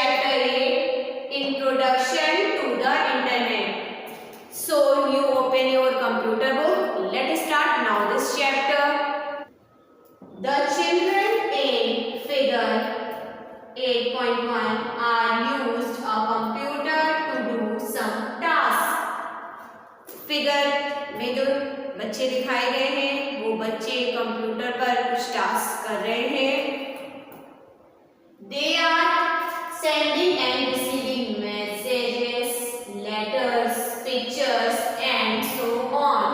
chapter 8, Introduction to the Internet. So you open your computer book. Let's start now this chapter. The children in figure 8.1 are used a computer to do some tasks. Figure में जो बच्चे दिखाए गए हैं वो बच्चे computer पर कुछ टास्क कर रहे हैं. They are sending and receiving messages, letters, pictures and so on.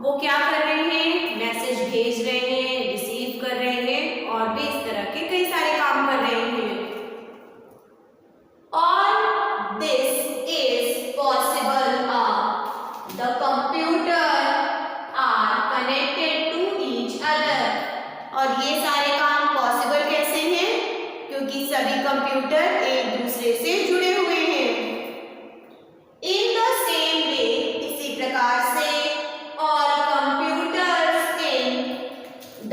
वो क्या कर रहे हैं? मैसेज भेज रहे हैं, रिसीव कर रहे हैं और भी इस तरह के कई सारे काम कर रहे हैं. All this is possible the computer are connected to each other. और ये सारे काम पॉसिबल कैसे हैं? क्योंकि सभी कंप्यूटर एक दूसरे से जुड़े हुए हैं. In the same way, इसी प्रकार से all computers in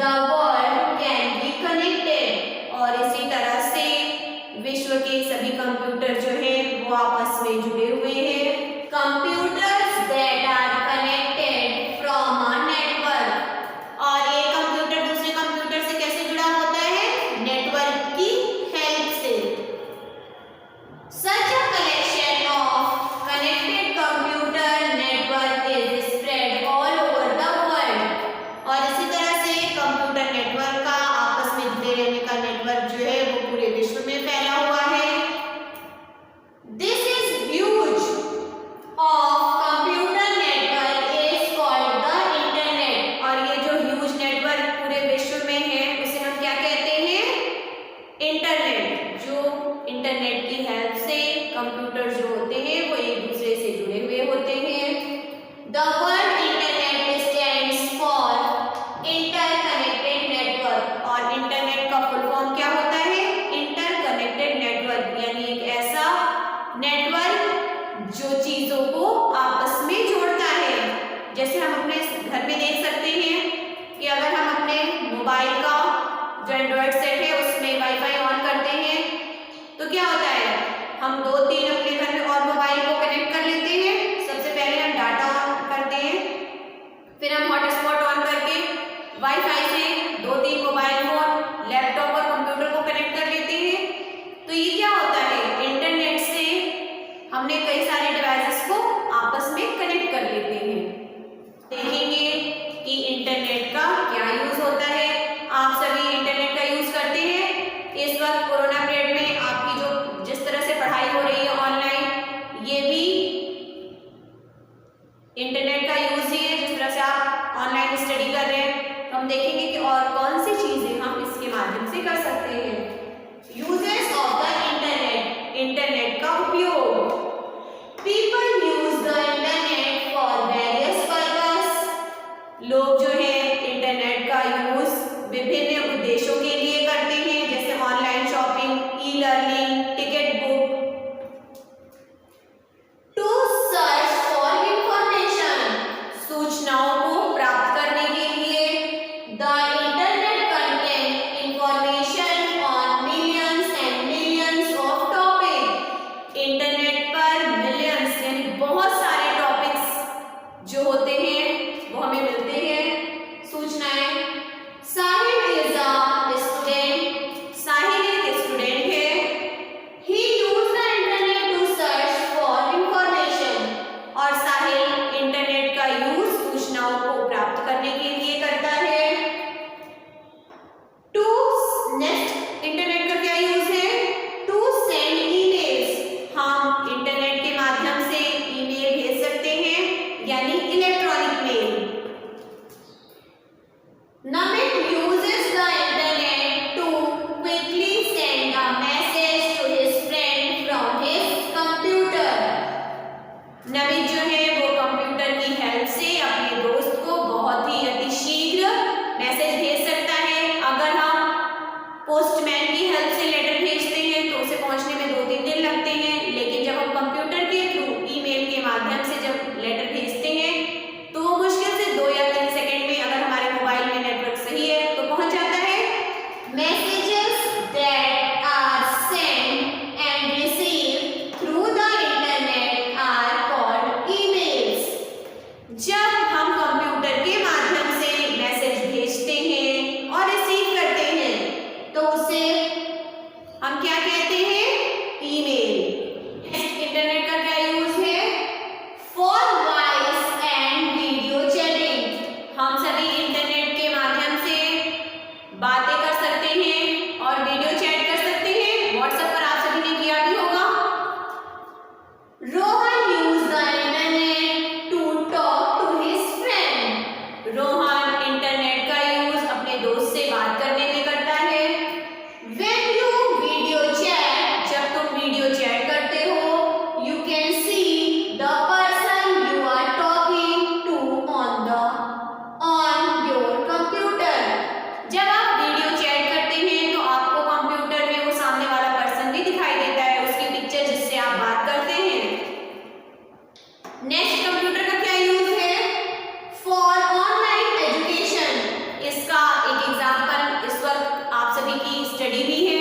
the world can be connected. और इसी तरह से विश्व के सभी कंप्यूटर जो हैं वो आपस में जुड़े हुए हैं. Computers that are connected from a network. और एक कंप्यूटर दूसरे कंप्यूटर से कैसे जुड़ा होता है? नेटवर्क की हेल्प से. Such a collection of connected computer network is spread all over the world. और इसी तरह से कंप्यूटर नेटवर्क का आपस में जुड़े रहने का नेटवर्क जो है वो पूरे विश्व में फैला हुआ है. This is huge of computer network is called the internet. और ये जो ह्यूज नेटवर्क पूरे विश्व में है उसे हम क्या कहते हैं? इंटरनेट. जो इंटरनेट की हेल्प से कंप्यूटर जो होते हैं वो एक दूसरे से जुड़े हुए होते हैं. The word internet stands for interconnected network. और इंटरनेट का फुल फॉर्म क्या होता है? Interconnected network. यानी एक ऐसा नेटवर्क जो चीजों को आपस में जोड़ता है. जैसे हम अपने घर में देख सकते हैं कि अगर हम अपने मोबाइल का जो एंड्रॉइड सेट है उसमें वाईफाई ऑन करते हैं तो क्या होता है? हम 2-3 अपने घर में और मोबाइल को कनेक्ट कर लेते हैं. सबसे पहले हम डाटा ऑन करते हैं, फिर हम हॉटस्पॉट ऑन करके वाईफाई से 2-3 मोबाइल फोन, लैपटॉप और कंप्यूटर को कनेक्ट कर लेते हैं. तो ये क्या होता है? इंटरनेट से हमने कई सारे डिवाइसेस को आपस में कनेक्ट कर लेते हैं. देखेंगे कि इंटरनेट का क्या यूज होता है. आप सभी इंटरनेट का यूज करते हैं. इस वक्त कोरोना पीरियड में आपकी जो जिस तरह से पढ़ाई हो रही है ऑनलाइन, ये भी इंटरनेट का यूज ही है. जिस तरह से आप ऑनलाइन स्टडी कर रहे हैं, हम देखेंगे कि और कौन सी चीजें हम इसके माध्यम से कर सकते हैं. Uses of the internet. Internet का उपयोग. People use the internet for various purposes. लोग जो है इंटरनेट का यूज विभिन्न उद्देश्यों के लिए करते हैं. जैसे online shopping, e learning, ticket book. To search for information. सूचनाओं को प्राप्त करने के लिए. द क्या कहते हैं? ईमेल। इंटरनेट का क्या यूज है? For voice and video chatting. हम सभी इंटरनेट के माध्यम से बातें कर सकते हैं और वीडियो चैट कर सकते हैं। व्हाट्सएप पर आप सभी ने किया भी होगा। Rohan use the internet to talk to his friend. Rohan internet का यूज अपने दोस्त से बात करने में करता है। When you video chat, जब तुम वीडियो चैट करते हो, you can see the person you are talking to on your computer. जब आप वीडियो चैट करते हैं तो आपको कंप्यूटर में वो सामने वाला पर्सन भी दिखाई देता है, उसकी पिक्चर जिससे आप बात करते हैं। नेक्स्ट, कंप्यूटर का क्या यूज है? For online education. इसका एक एग्जाम्पल इस वक्त आप सभी की स्टडी भी है।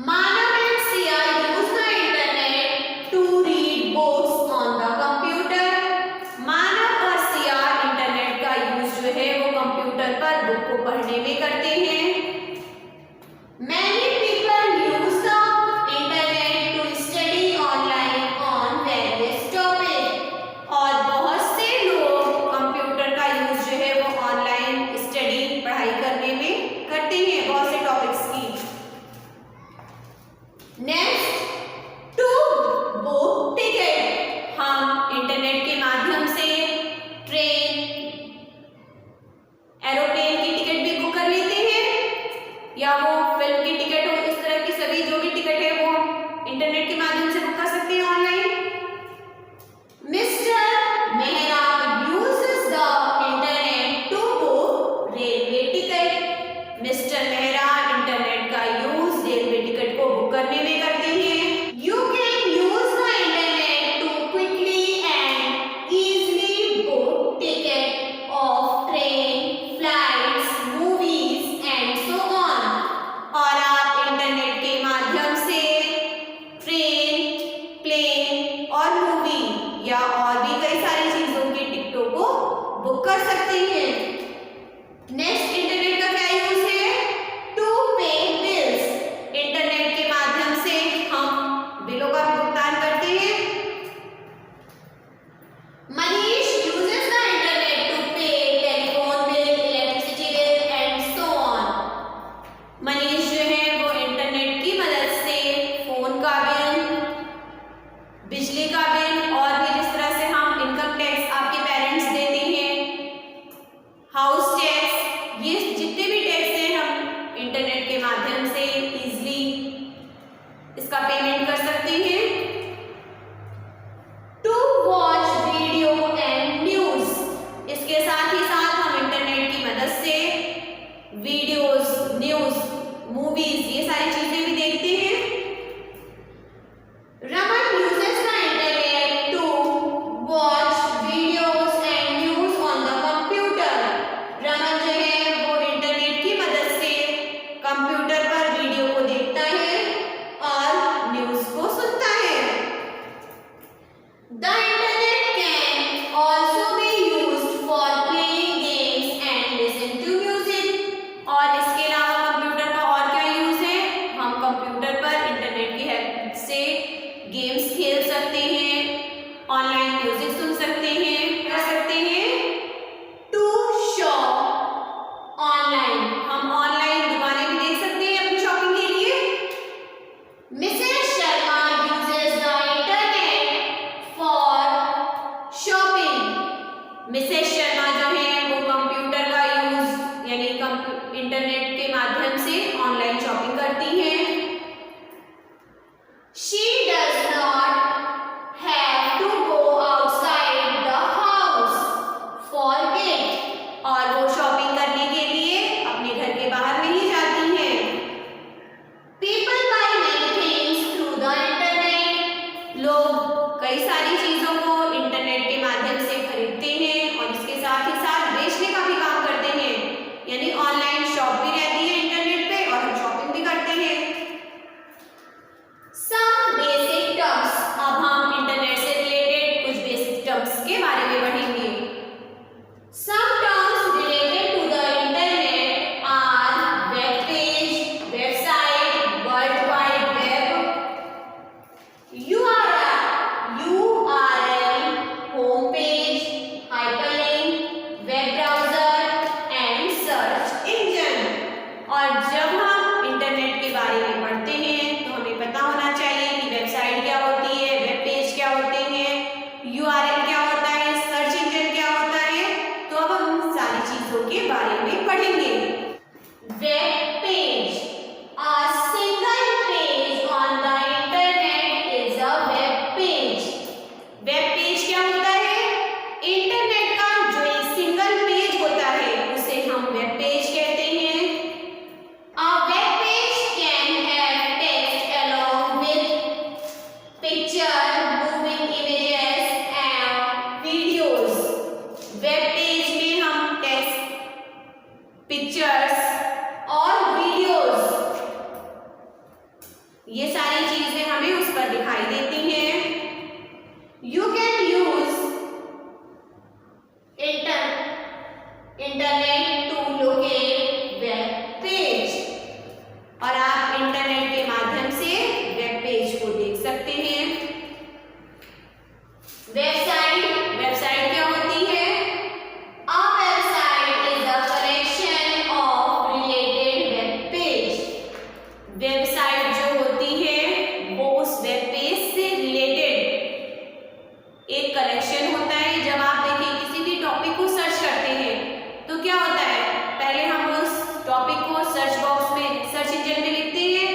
Manav and Siya use the internet to read books on the computer. Manav और सिया इंटरनेट का यूज जो है वो कंप्यूटर पर बुक को पढ़ने में करते हैं। Many people use the internet to study online on various topics. और बहुत से लोग कंप्यूटर का यूज जो है वो ऑनलाइन स्टडी पढ़ाई करने में करते हैं बहुत से टॉपिक्स की। Next, to book ticket. हम इंटरनेट के माध्यम से ट्रेन, एरोप्लेन की टिकट भी बुक कर लेते हैं, या वो फिल्म की टिकट हो, इस तरह की सभी जो भी टिकट है वो इंटरनेट के माध्यम से बुक कर सकते हैं online. Mister Mehra uses the internet to book railway ticket. Mister Mehra internet का यूज रेलवे टिकट को बुक करने में करते हैं। You can use the internet to quickly and easily book ticket of train, flights, movies and so on. और आप ये सारी चीजें हमें उस पर दिखाई देती हैं। You can use internet to locate web page, और आप इंटरनेट के माध्यम से वेब पेज को देख सकते हैं। वेबसाइट क्या होती है? A website is a collection of related web page. Website जो होती है वो उस वेब पेज से रिलेटेड एक कलेक्शन होता है। जब आप देखिए किसी भी टॉपिक को सर्च करते हैं तो क्या होता है, पहले हम उस टॉपिक को सर्च बॉक्स में, सर्च इंजन में लिखते हैं।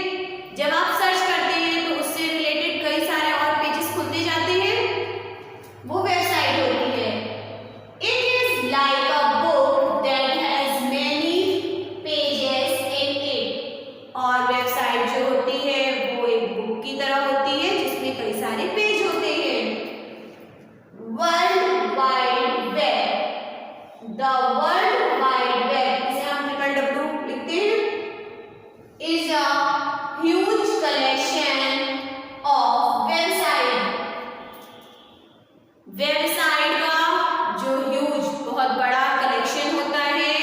जब आप सर्च करते हैं तो उससे रिलेटेड कई सारे और पेजेस खुलते जाते हैं, वो वेबसाइट होती है। It is like a book that has many pages in it, और वेबसाइट जो होती है वो एक बुक की तरह होती है जिसमें कई सारे पेज होते हैं। World wide web, the world wide web, इसे हम WWW लिखते हैं, is a huge collection of website. Website का जो ह्यूज, बहुत बड़ा कलेक्शन होता है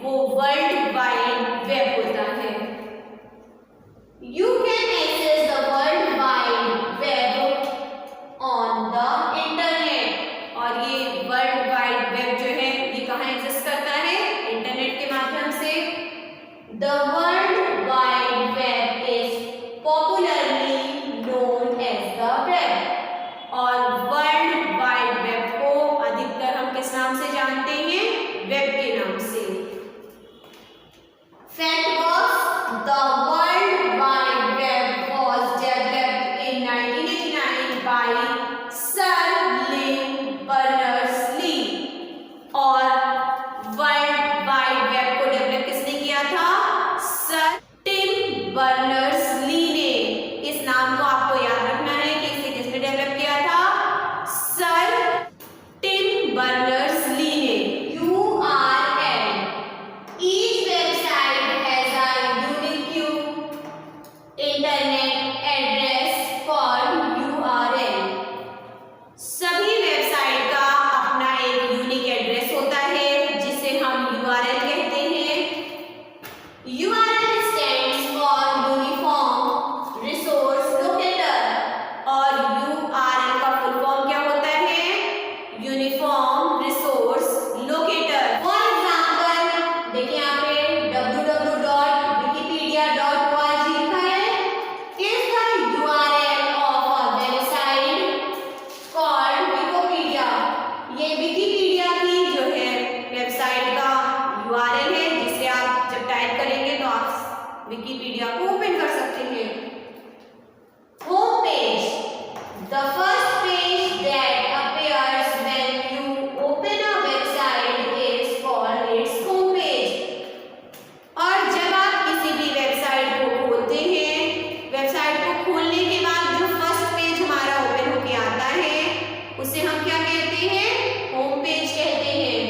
वो वर्ल्ड वाइड वेब होता है। You can access the world wide web on the internet, और ये वर्ल्ड वाइड वेब जो है ये कहाँ एक्सेस करता है? इंटरनेट के माध्यम से। The world wide web is popularly known as the web, और वर्ल्ड वाइड वेब को अधिकतर हम किस नाम से जानते हैं? वेब के नाम से। Fact was, the World Wide Web was developed in 1989 by Sir Tim Berners-Lee, और वर्ल्ड वाइड वेब को डेवलप किसने किया था? सर टिम बर्नर्स-ली ने। इस नाम को आपको याद रखना है कि इसे किसने डेवलप किया था? सर टिम बर्नर्स-ली ने। URL, each website has a unique internet address called URL. सभी वेबसाइट का अपना एक यूनिक एड्रेस होता है जिसे हम URL कहते हैं। URL stands for uniform resource locator, और URL का फुल फॉर्म क्या होता है? Uniform resource locator. For example देखिए यहाँ पे www.wikipedia.org लिखा है, is the URL of a website called Wikipedia. ये विकिपीडिया की जो है वेबसाइट का URL है जिसे आप जब टाइप करेंगे तो आप विकिपीडिया को ओपन कर सकते हैं। Home page, the first page that appears when you open a website is called its home page. और जब आप किसी भी वेबसाइट को खोलते हैं, वेबसाइट को खोलने के बाद जो फर्स्ट पेज हमारा ओपन होके आता है उसे हम क्या कहते हैं? होम पेज कहते हैं।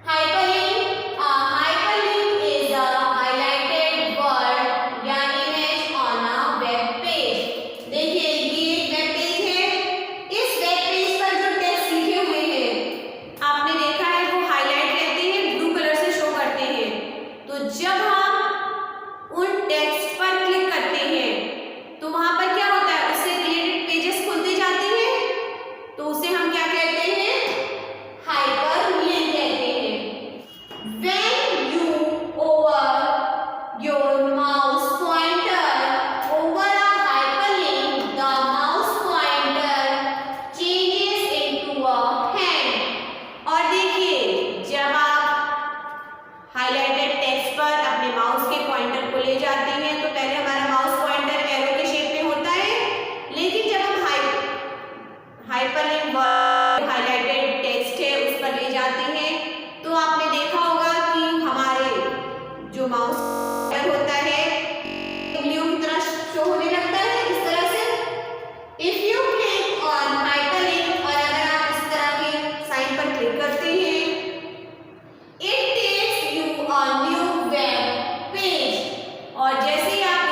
Hyperlink, hyperlink is a highlighted word या image on a web page. देखिए ये एक वेब पेज है, इस वेब पेज पर जो टेक्स्ट लिखे हुए हैं आपने देखा है वो हाईलाइट रहते हैं, ब्लू कलर से शो करते हैं। तो जब हम उन टेक्स्ट पर क्लिक करते हैं तो वहां पर क्या होता है? उससे रिलेटेड पेजेस खुलते जाते हैं, तो उसे हम क्या कहते हैं? हाइपरलिंक कहते हैं। When you over your mouse pointer over a hyperlink, the mouse pointer changes into a hand. और देखिए जब आप हाइलाइटेड टेक्स्ट पर अपने माउस के पॉइंटर को ले जाते हैं तो पहले हमारा माउस पॉइंटर एरो के शेप में होता है, लेकिन जब हम हाइपरलिंक हाइलाइटेड टेक्स्ट है उस पर ले जाते हैं तो आपने देखा होगा कि हमारे जो माउस होता है उंगलियों की तरह शो होने लगता है इस तरह से। If you click on hyperlink, और अगर आप इस तरह के साइन पर क्लिक करते हैं, it takes you on new web page, और जैसे ही आप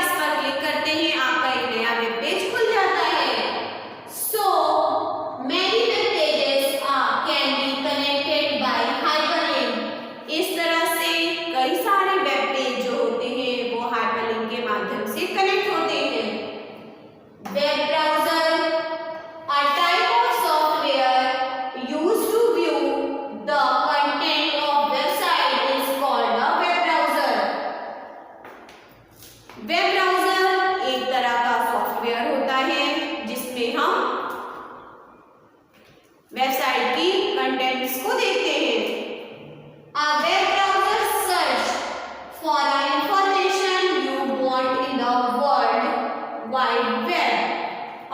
वेब ब्राउजर एक तरह का सॉफ्टवेयर होता है जिसमें हम वेबसाइट की कंटेंट्स को देखते हैं। A web browser search for an information you want in the world wide web।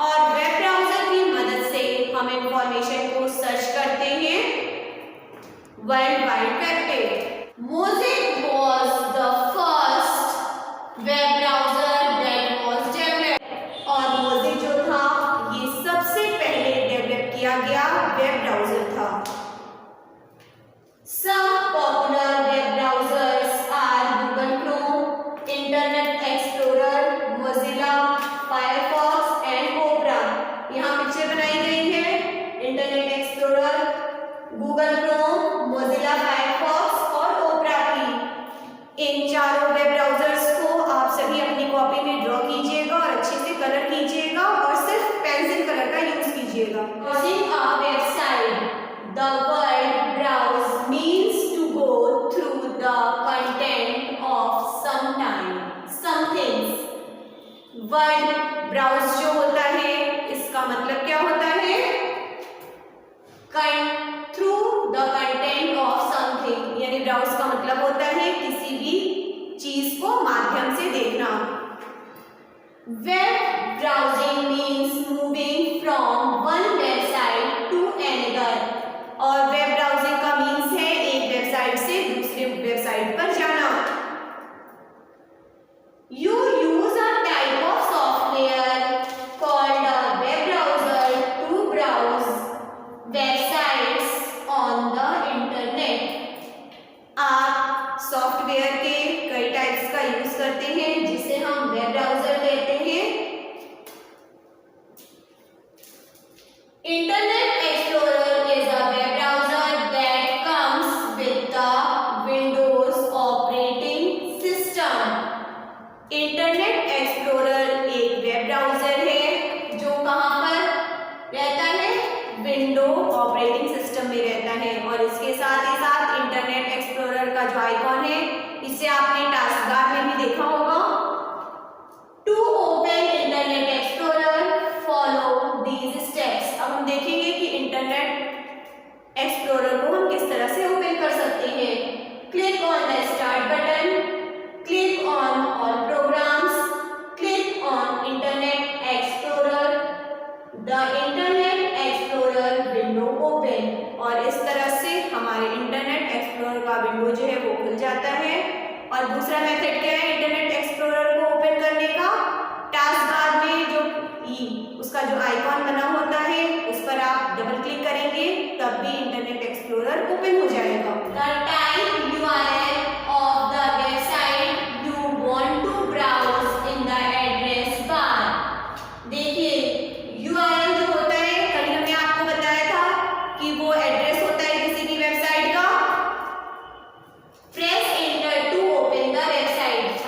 और वेब ब्राउजर की मदद से हम इंफॉर्मेशन को सर्च करते हैं वर्ल्ड वाइड वेब पे। Mosaic was the first web browser that was developed। और Mosaic जो था ये सबसे पहले डेवलप किया गया वेब ब्राउजर था। Some popular web browsers are Google Chrome, Internet Explorer, Mozilla, Firefox and Opera। यहाँ पिक्चर बनाई गई है internet explorer, Google Chrome, Mozilla Firefox और ओपरा की। इन चारों वेब ब्राउजर्स को आप सभी अपनी कॉपी में ड्रॉ कीजिएगा और अच्छे से कलर कीजिएगा और सिर्फ पेंसिल कलर का यूज कीजिएगा। Browsing a website, the word browse means to go through the content of some things। Word browse जो होता है इसका मतलब क्या होता है? Through the content of something, यानी ब्राउज का मतलब होता है किसी भी चीज को माध्यम से देखना। Web browsing means moving from one website to another. और वेब ब्राउजिंग का मीन्स है एक वेबसाइट से दूसरे वेबसाइट पर जाना। You use a type of software called a web browser to browse websites on the internet। आप सॉफ्टवेयर के कई टाइप्स का यूज करते हैं जिसे हम वेब ब्राउजर कहते हैं। Internet explorer is a web browser that comes with the Windows operating system. Internet explorer एक वेब ब्राउजर है जो कहाँ पर रहता है? विंडो ऑपरेटिंग सिस्टम में रहता है। और इसके साथ ही साथ इंटरनेट एक्सप्लोरर का जो आइकॉन है इसे आपने टास्क बार में भी देखा होगा। To open Internet Explorer follow these steps. अब हम देखेंगे कि इंटरनेट एक्सप्लोरर को हम किस तरह से ओपन कर सकते हैं। Click on the start button, click on all programs, click on Internet Explorer, the Internet Explorer window open। और इस तरह से हमारे इंटरनेट एक्सप्लोरर का विंडो जो है वो खुल जाता है। और दूसरा मेथड क्या है इंटरनेट एक्सप्लोरर को ओपन करने का? टास्क बार में जो उसका जो आइकॉन बना होता है उस पर आप डबल क्लिक करेंगे तब भी इंटरनेट एक्सप्लोरर ओपन हो जाएगा। The type URL of the website you want to browse in the address bar। देखिए URL जो होता है कल हमने आपको बताया था कि वो एड्रेस होता है किसी भी वेबसाइट का। Press enter to open the website.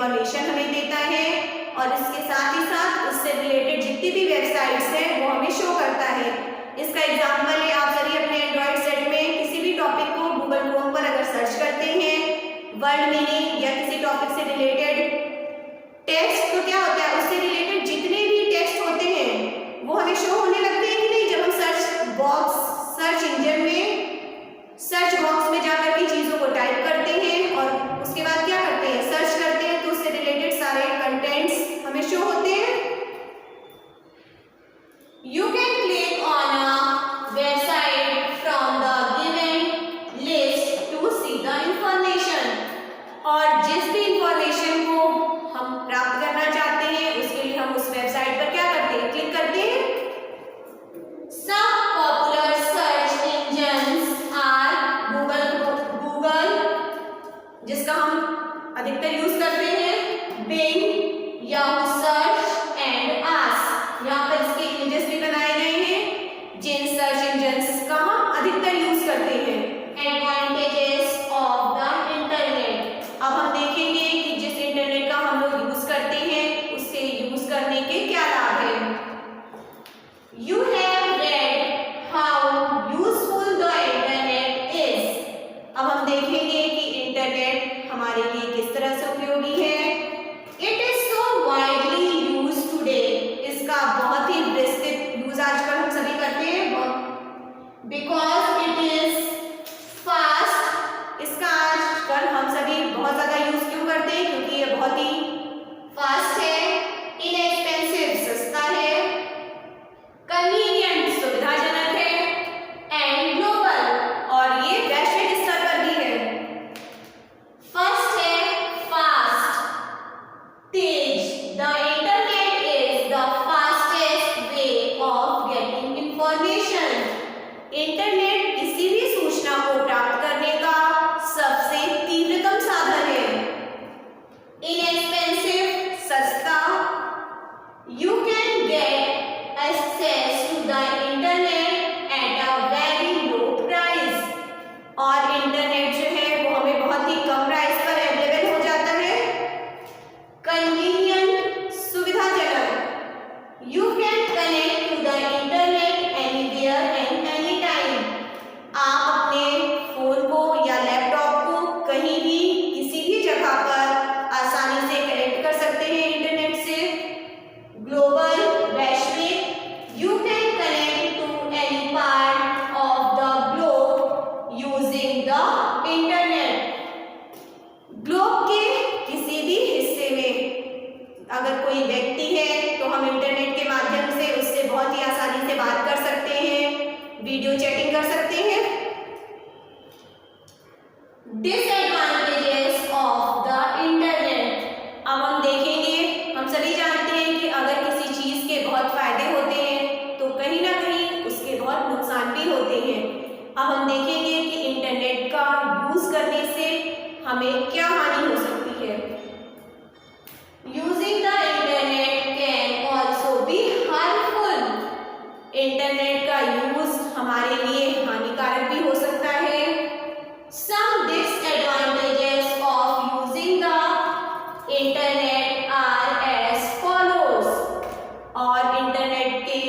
Information हमें देता है और इसके साथ ही साथ उससे रिलेटेड जितनी भी वेबसाइट्स हैं वो हमें शो करता है। इसका एग्जाम्पल है, आप सभी अपने एंड्रॉइड सेट में किसी भी टॉपिक को गूगल क्रोम पर अगर सर्च करते हैं, वर्ड मीनिंग या किसी टॉपिक से रिलेटेड टेक्स्ट, तो क्या होता है उससे रिलेटेड जितने भी टेक्स्ट होते हैं वो हमें शो होने लगते हैं कि नहीं। जब हम सर्च इंजन में सर्च बॉक्स में जाकर के चीजों को टाइप करते हैं और उसके बाद क्या करते हैं, सर्च करते हैं, तो उससे रिलेटेड सारे कंटेंट्स हमें शो होते हैं। You can click on a website from the given list to see the information। और जिस भी इंफॉर्मेशन को हम प्राप्त करना चाहते हैं उसके लिए हम उस वेबसाइट पर क्या करते हैं, क्लिक करते हैं। Some popular search engines are Google, जिसका हम अधिकतर यूज करते हैं, Bing, Yahoo search and Ask। यहाँ पर इसके इमेजेस भी बनाए गए हैं जिन सर्च इंजन्स का हम अधिकतर यूज करते हैं। Advantages of the internet. अब हम देखेंगे कि जिस इंटरनेट का हम लोग यूज करते हैं उससे यूज करने के क्या लाभ हैं। You have read how useful the internet is। अब हम देखेंगे कि इंटरनेट हमारे लिए किस तरह से उपयोगी है। It is so widely used today। इसका बहुत ही विस्तृत यूज आजकल हम सभी करते हैं। Because it is fast। इसका आजकल हम सभी बहुत ज्यादा यूज क्यों करते हैं, क्योंकि ये बहुत ही फास्ट है, इनएक्सपेंसिव सस्ता है, कन्वीनियंट सुविधाजनक है, एंड ग्लोबल और ये वैश्विक स्तर पर भी है। फर्स्ट है fast, Tej. The internet is the fastest way of getting information. Internet किसी भी सूचना को प्राप्त करने का सबसे तीव्रतम साधन है। इनएक्सपेंसिव सस्ता, you can get access to the internet at a very low price. और इंटरनेट जो है वो हमें बहुत ही कम प्राइस पर अवेलेबल हो जाता है। कन्वीनियंट सुविधाजनक, you can connect to the internet anywhere and any time. आप अपने फोन को या लैपटॉप को कहीं भी किसी भी जगह पर आसानी से कनेक्ट कर सकते हैं इंटरनेट से। ग्लोबल वैश्विक, you can connect to any part of the globe using the internet. Globe के किसी भी हिस्से में अगर कोई व्यक्ति है तो हम इंटरनेट के माध्यम से उससे बहुत ही आसानी से बात कर सकते हैं, वीडियो चैटिंग कर सकते हैं। Disadvantages of the internet. अब हम देखेंगे, हम सभी जानते हैं कि अगर किसी चीज के बहुत फायदे होते हैं तो कहीं ना कहीं उसके बहुत नुकसान भी होते हैं। अब हम देखेंगे कि इंटरनेट का यूज करने से हमें क्या हानि हो सकती है। Using the internet can also be harmful. Internet का यूज हमारे लिए हानिकारक भी हो सकता है। Some disadvantages of using the internet are as follows। और इंटरनेट के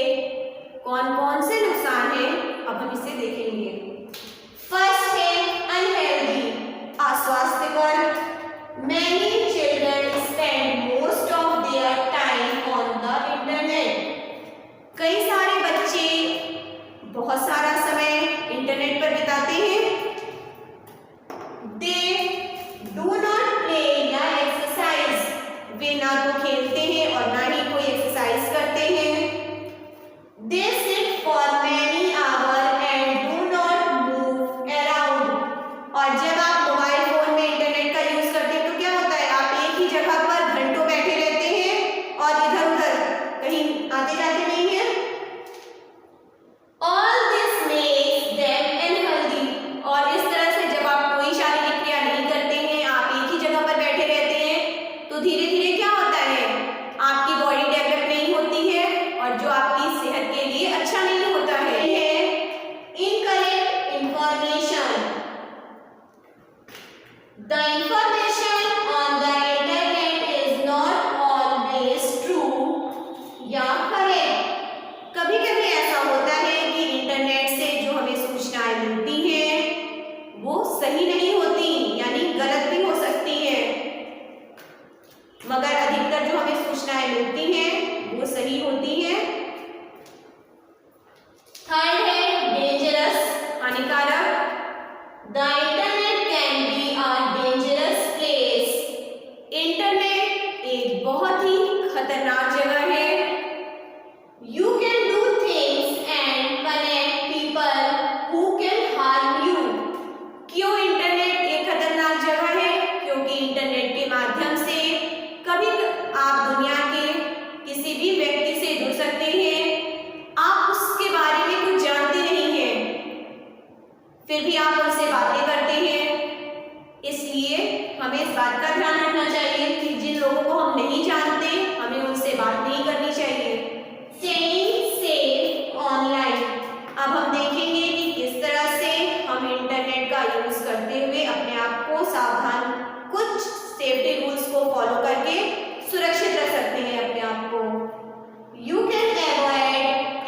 कौन-कौन से नुकसान हैं अब हम इसे देखेंगे। फर्स्ट है unhealthy, अस्वास्थ्यकर। Many children spend most of their time on the internet। कई सारे बच्चे बहुत सारा समय इंटरनेट पर बिताते हैं। They do not play या exercise। वे ना तो खेलते हैं और ना ही कोई एक्सरसाइज करते हैं। They sit for many hours and do not move around। और जब आप मोबाइल फोन में इंटरनेट का यूज करते हैं तो क्या होता है, आप एक ही जगह पर घंटों बैठे रहते हैं और इधर उधर कहीं आते जाते नहीं हैं। All this makes them unhealthy। और इस तरह से जब आप कोई शारीरिक क्रिया नहीं करते हैं, आप एक ही जगह पर बैठे रहते हैं, तो धीरे धीरे क्या होता है, आपकी बॉडी डेवलप नहीं होती है और जो आपकी सेहत के लिए अच्छा नहीं होता है। Incorrect information. The information on the internet सही नहीं होती, यानी गलत भी हो सकती हैं, मगर अधिकतर जो हमें सूचनाएं मिलती हैं वो सही होती हैं। थर्ड है डेंजरस, हानिकारक। The internet can be a dangerous place. Internet एक बहुत ही खतरनाक जगह है। You can do things and connect people who can harm you. क्यों इंटरनेट एक खतरनाक जगह है? क्योंकि इंटरनेट के माध्यम से कभी आप दुनिया के किसी भी व्यक्ति से जुड़ सकते हैं, आप उसके बारे में कुछ जानते नहीं हैं, फिर भी आप उनसे बातें करते हैं। इसलिए हमें इस बात का ध्यान रखना चाहिए कि जिन लोगों को हम नहीं जानते हमें उनसे बात नहीं करनी चाहिए। Staying safe online. अब हम देखेंगे कि किस तरह से हम इंटरनेट का यूज करते हुए अपने आप को सावधान, कुछ सेफ्टी रूल्स को फॉलो करके सुरक्षित रख सकते हैं अपने आप को। You can avoid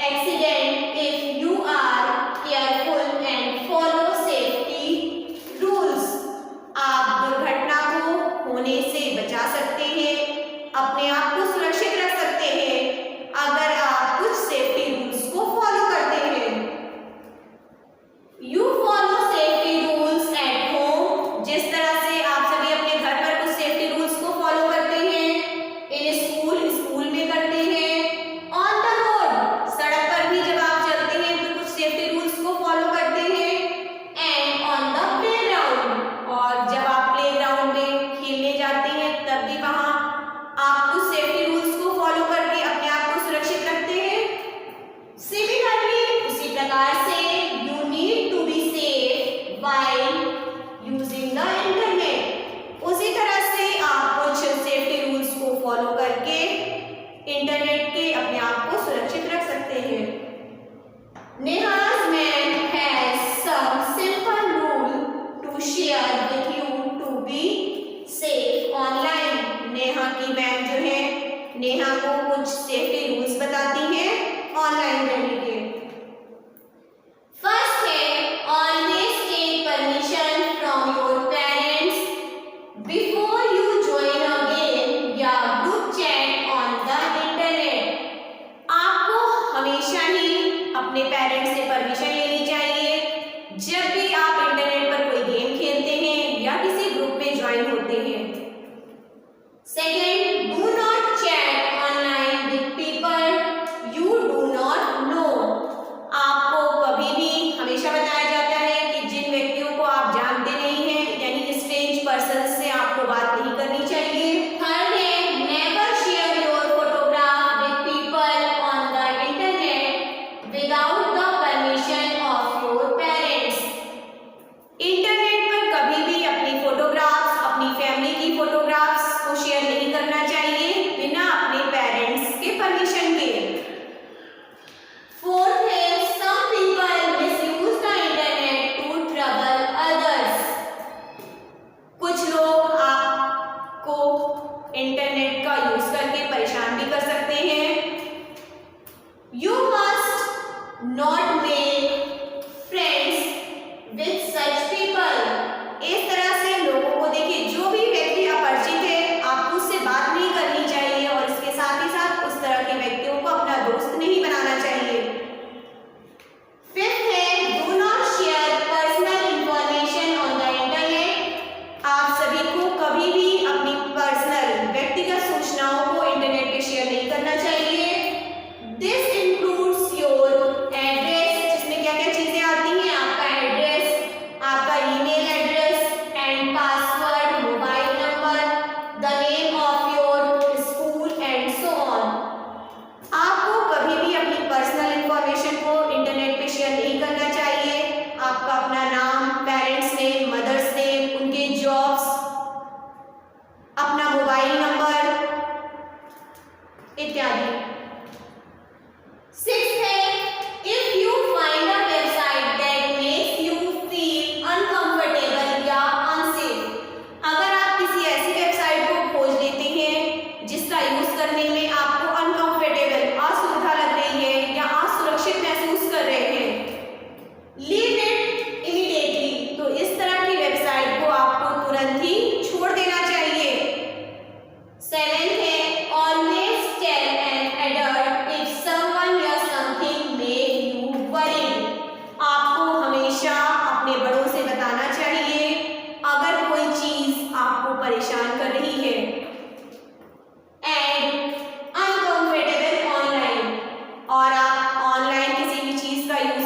accident if you are careful and follow safety rules. आप दुर्घटना को होने से बचा सकते हैं, अपने आप को सुरक्षित रख सकते हैं अगर आप कुछ सेफ्टी रूल्स को फॉलो करते हैं। You follow safety rules at home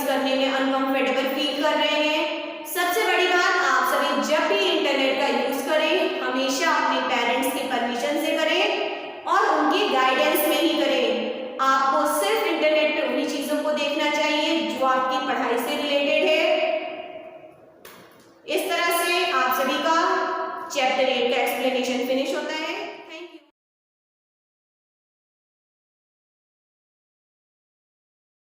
करने में अनकंफर्टेबल फील कर रहे हैं। सबसे बड़ी बात, आप सभी जब भी इंटरनेट का यूज करें हमेशा अपने पेरेंट्स की परमिशन से करें और उनकी गाइडेंस में ही करें। आपको सिर्फ इंटरनेट पे उन्हीं चीजों को देखना चाहिए